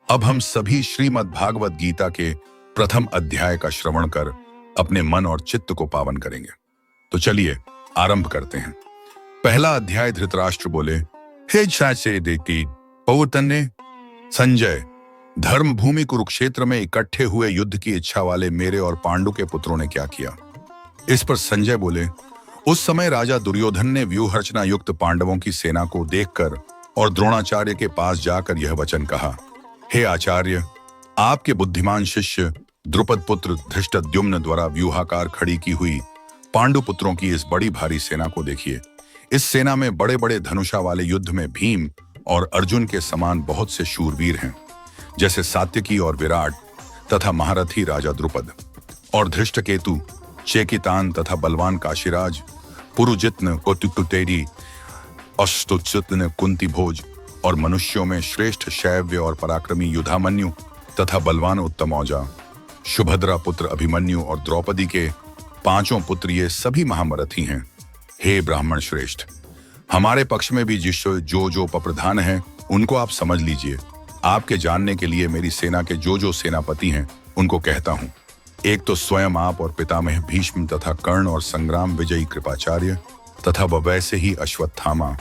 अब हम सभी श्रीमद् भागवत गीता के प्रथम अध्याय का श्रवण कर अपने मन और चित्त को पावन करेंगे। तो चलिए आरंभ करते हैं। पहला अध्याय। धृतराष्ट्र बोले, हे चाचे देती पौतन्य संजय, धर्म भूमि कुरुक्षेत्र में इकट्ठे हुए युद्ध की इच्छा वाले मेरे और पांडु के पुत्रों ने क्या किया। इस पर संजय बोले, उस समय राजा दुर्योधन ने व्यूहरचना युक्त पांडवों की सेना को देखकर और द्रोणाचार्य के पास जाकर यह वचन कहा, हे आचार्य, आपके बुद्धिमान शिष्य द्रुपद पुत्र धृष्टद्युम्न द्वारा व्यूहाकार खड़ी की हुई पांडु पुत्रों की इस बड़ी भारी सेना को देखिए। इस सेना में बड़े बड़े धनुषा वाले युद्ध में भीम और अर्जुन के समान बहुत से शूरवीर हैं, जैसे सात्यकी और विराट तथा महारथी राजा द्रुपद और धृष्टकेतु, चेकितान तथा बलवान काशीराज, पुरुजित्न, कुतुकुतेरी, अष्टुच्युत्न, कुंती भोज और मनुष्यों में श्रेष्ठ शैव्य और पराक्रमी युधामन्यु तथा बलवान उत्तमौजा, सुभद्रा पुत्र अभिमन्यु और द्रौपदी के पांचों पुत्र, ये सभी महामरथी हैं। हे ब्राह्मण श्रेष्ठ, हमारे पक्ष में भी जो प्रधान हैं उनको आप समझ लीजिए। आपके जानने के लिए मेरी सेना के जो सेनापति हैं उनको कहता हूं। एक तो स्वयं आप और पितामह भीष्म तथा कर्ण और संग्राम विजयी कृपाचार्य तथा वैसे ही अश्वत्थामा,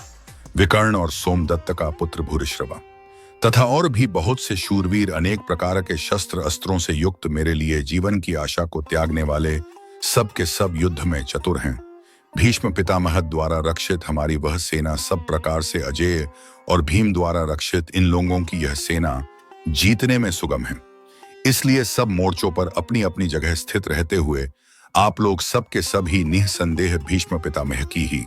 विकर्ण और सोमदत्त का पुत्र भूरिश्रवा तथा और भी बहुत से शूरवीर, अनेक प्रकार के शस्त्र अस्त्रों से युक्त, मेरे लिए जीवन की आशा को त्यागने वाले, सब के सब युद्ध में चतुर हैं। भीष्म पितामह द्वारा रक्षित हमारी वह सेना सब प्रकार से अजेय और भीम द्वारा रक्षित इन लोगों की यह सेना जीतने में सुगम है। इसलिए सब मोर्चों पर अपनी अपनी जगह स्थित रहते हुए आप लोग सब के सब ही निःसंदेह भीष्म पितामह की ही।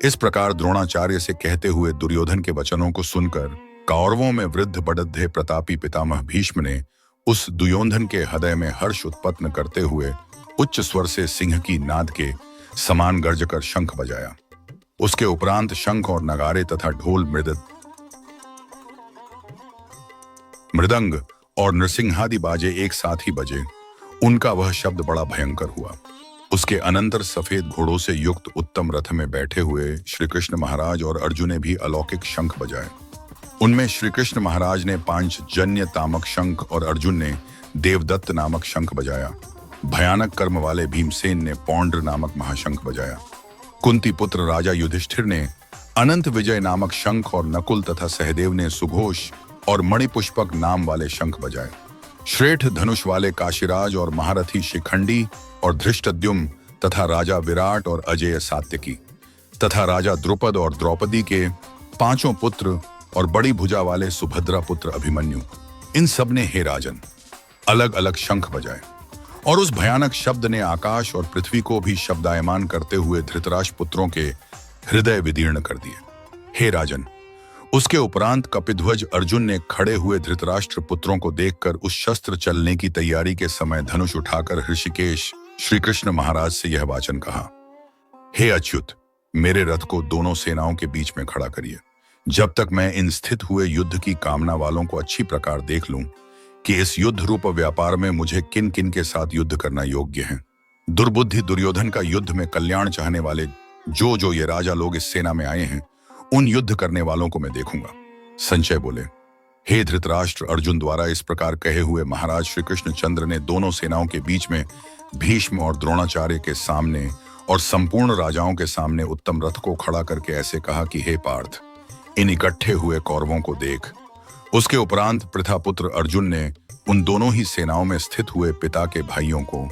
इस प्रकार द्रोणाचार्य से कहते हुए दुर्योधन के वचनों को सुनकर कौरवों में वृद्ध बड़द्धे प्रतापी पितामह भीष्म ने उस दुर्योधन के हृदय में हर्ष उत्पन्न करते हुए उच्च स्वर से सिंह की नाद के समान गर्ज कर शंख बजाया। उसके उपरांत शंख और नगारे तथा ढोल, मृदंग और नृसिंहादि बाजे एक साथ ही बजे। उनका वह शब्द बड़ा भयंकर हुआ। उसके अनंतर सफेद घोड़ों से युक्त उत्तम रथ में बैठे हुए श्री कृष्ण महाराज और अर्जुन ने भी अलौकिक शंख बजाए। उनमें श्री कृष्ण महाराज ने पांचजन्य नामक शंख और अर्जुन ने देवदत्त नामक शंख बजाया। भयानक कर्म वाले भीमसेन ने पौंड्र नामक महाशंख बजाया। कुंती पुत्र राजा युधिष्ठिर ने अनंत विजय नामक शंख और नकुल तथा सहदेव ने सुघोष और मणिपुष्पक नाम वाले शंख बजाए। श्रेष्ठ धनुष वाले काशीराज और महारथी शिखंडी और धृष्टद्युम्न तथा राजा विराट और अजेय सात्यकी तथा राजा द्रुपद और द्रौपदी के पांचों पुत्र और बड़ी भुजा वाले सुभद्रा पुत्र अभिमन्यु, इन सब ने हे राजन अलग अलग शंख बजाए। और उस भयानक शब्द ने आकाश और पृथ्वी को भी शब्दायमान करते हुए धृतराष्ट्र पुत्रों के हृदय विदीर्ण कर दिए। हे राजन, उसके उपरांत कपिध्वज अर्जुन ने खड़े हुए धृतराष्ट्र पुत्रों को देखकर उस शस्त्र चलने की तैयारी के समय धनुष उठाकर ऋषिकेश श्री कृष्ण महाराज से यह वाचन कहा, हे अच्युत, मेरे रथ को दोनों सेनाओं के बीच में खड़ा करिए, जब तक मैं इन स्थित हुए युद्ध की कामना वालों को अच्छी प्रकार देख लूं कि इस युद्ध रूप व्यापार में मुझे किन किन के साथ युद्ध करना योग्य है। दुर्बुद्धि दुर्योधन का युद्ध में कल्याण चाहने वाले जो ये राजा लोग इस सेना में आए हैं, उन युद्ध करने वालों को मैं देखूंगा। संजय बोले, हे धृतराष्ट्र, अर्जुन द्वारा इस प्रकार कहे हुए महाराज श्री कृष्ण चंद्र ने दोनों सेनाओं के बीच में भीष्म और द्रोणाचार्य के सामने और संपूर्ण राजाओं के सामने उत्तम रथ को खड़ा करके ऐसे कहा कि हे पार्थ, इन इकट्ठे हुए कौरवों को देख। उसके उपरांत प्रथापुत्र अर्जुन ने उन दोनों ही सेनाओं में स्थित हुए पिता के भाइयों को,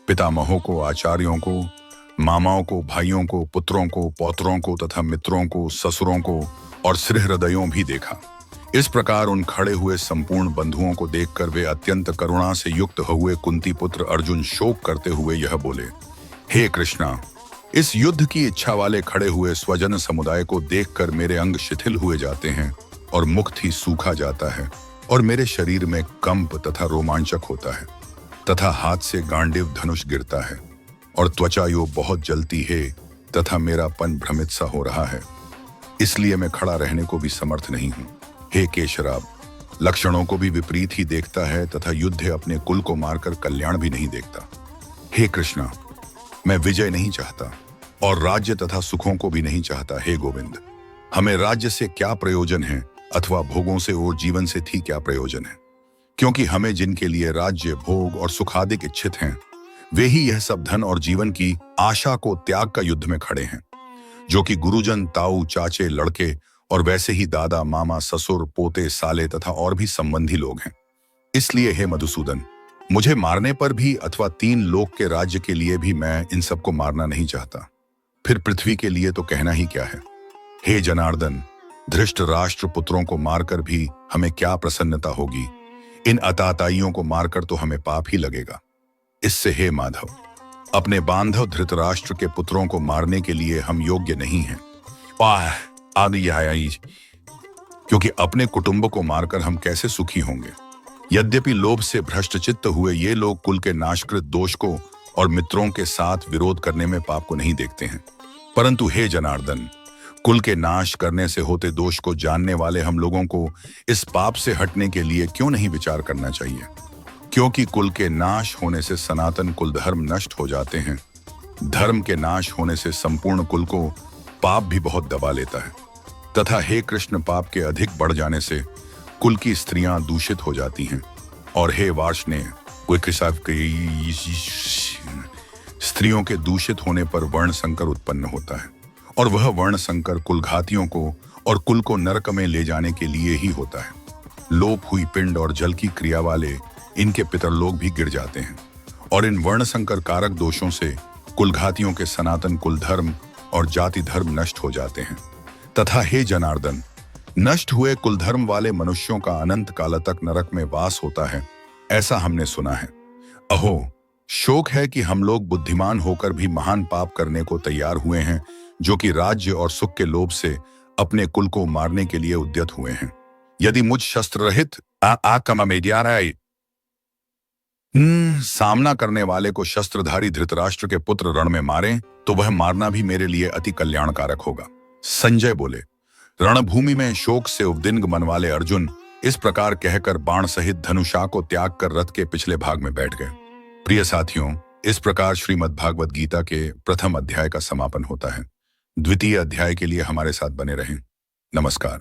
पितामहों को, आचार्यों को, मामाओं को, भाइयों को, पुत्रों को, पौत्रों को तथा मित्रों को, ससुरों को और सृहृदयों भी देखा। इस प्रकार उन खड़े हुए संपूर्ण बंधुओं को देखकर वे अत्यंत करुणा से युक्त हुए कुंती पुत्र अर्जुन शोक करते हुए यह बोले, हे कृष्णा, इस युद्ध की इच्छा वाले खड़े हुए स्वजन समुदाय को देखकर मेरे अंग शिथिल हुए जाते हैं और मुख ही सूखा जाता है और मेरे शरीर में कंप तथा रोमांचक होता है तथा हाथ से गांडीव धनुष गिरता है और त्वचा यो बहुत जलती है तथा मेरा पन भ्रमित सा हो रहा है। इसलिए मैं खड़ा रहने को भी समर्थ नहीं हूं। हे केशराब, लक्षणों को भी विपरीत ही देखता है तथा युद्ध अपने कुल को मारकर कल्याण भी नहीं देखता। हे कृष्णा, मैं विजय नहीं चाहता और राज्य तथा सुखों को भी नहीं चाहता। हे गोविंद, हमें राज्य से क्या प्रयोजन है अथवा भोगों से और जीवन से थी क्या प्रयोजन है। क्योंकि हमें जिनके लिए राज्य, भोग और सुखादिक इच्छित हैं, वे ही यह सब धन और जीवन की आशा को त्याग का युद्ध में खड़े हैं, जो कि गुरुजन, ताऊ, चाचे, लड़के और वैसे ही दादा, मामा, ससुर, पोते, साले तथा और भी संबंधी लोग हैं। इसलिए हे मधुसूदन, मुझे मारने पर भी अथवा 3 लोक के राज्य के लिए भी मैं इन सबको मारना नहीं चाहता। फिर पृथ्वी के लिए तो कहना ही क्या है। हे जनार्दन, धृष्ट राष्ट्र पुत्रों को मारकर भी हमें क्या प्रसन्नता होगी, इन अताताइयों को मारकर तो हमें पाप ही लगेगा। इससे हे माधव, अपने बांधव धृतराष्ट्र के पुत्रों को मारने के लिए हम योग्य नहीं हैं। क्योंकि अपने कुटुंब को मारकर हम कैसे सुखी होंगे। यद्यपि लोभ से भ्रष्टचित्त हुए ये लोग कुल के नाशकृत दोष को और मित्रों के साथ विरोध करने में पाप को नहीं देखते हैं, परंतु हे जनार्दन, कुल के नाश करने से होते दोष को जानने वाले हम लोगों को इस पाप से हटने के लिए क्यों नहीं विचार करना चाहिए। क्योंकि कुल के नाश होने से सनातन कुल धर्म नष्ट हो जाते हैं। धर्म के नाश होने से संपूर्ण कुल को पाप भी बहुत दबा लेता है। तथा हे कृष्ण, पाप के अधिक बढ़ जाने से कुल की स्त्रियां दूषित हो जाती हैं। और हे वार्ष्णेय, स्त्रियों के दूषित होने पर वर्ण संकर उत्पन्न होता है, और वह वर्ण संकर कुलघातियों को और कुल को नरक में ले जाने के लिए ही होता है। लोप हुई पिंड और जल की क्रिया वाले इनके पितरलोक भी गिर जाते हैं, और इन वर्ण संकर कारक दोषों से कुलघातियों के सनातन कुल धर्म और जाति धर्म नष्ट हो जाते हैं। तथा हे जनार्दन, नष्ट हुए कुल धर्म वाले मनुष्यों का अनंत काल तक नरक में वास होता है, ऐसा हमने सुना है। अहो, शोक है कि हम लोग बुद्धिमान होकर भी महान पाप करने को तैयार हुए हैं, जो कि राज्य और सुख के लोभ से अपने कुल को मारने के लिए उद्यत हुए हैं। यदि मुझ शस्त्र रहित सामना करने वाले को शस्त्रधारी धृतराष्ट्र के पुत्र रण में मारें, तो वह मारना भी मेरे लिए अति कल्याणकारक होगा। संजय बोले, रणभूमि में शोक से उद्विग्न मन वाले अर्जुन इस प्रकार कहकर बाण सहित धनुषा को त्याग कर रथ के पिछले भाग में बैठ गए। प्रिय साथियों, इस प्रकार श्रीमद् भागवत गीता के प्रथम अध्याय का समापन होता है। द्वितीय अध्याय के लिए हमारे साथ बने रहें। नमस्कार।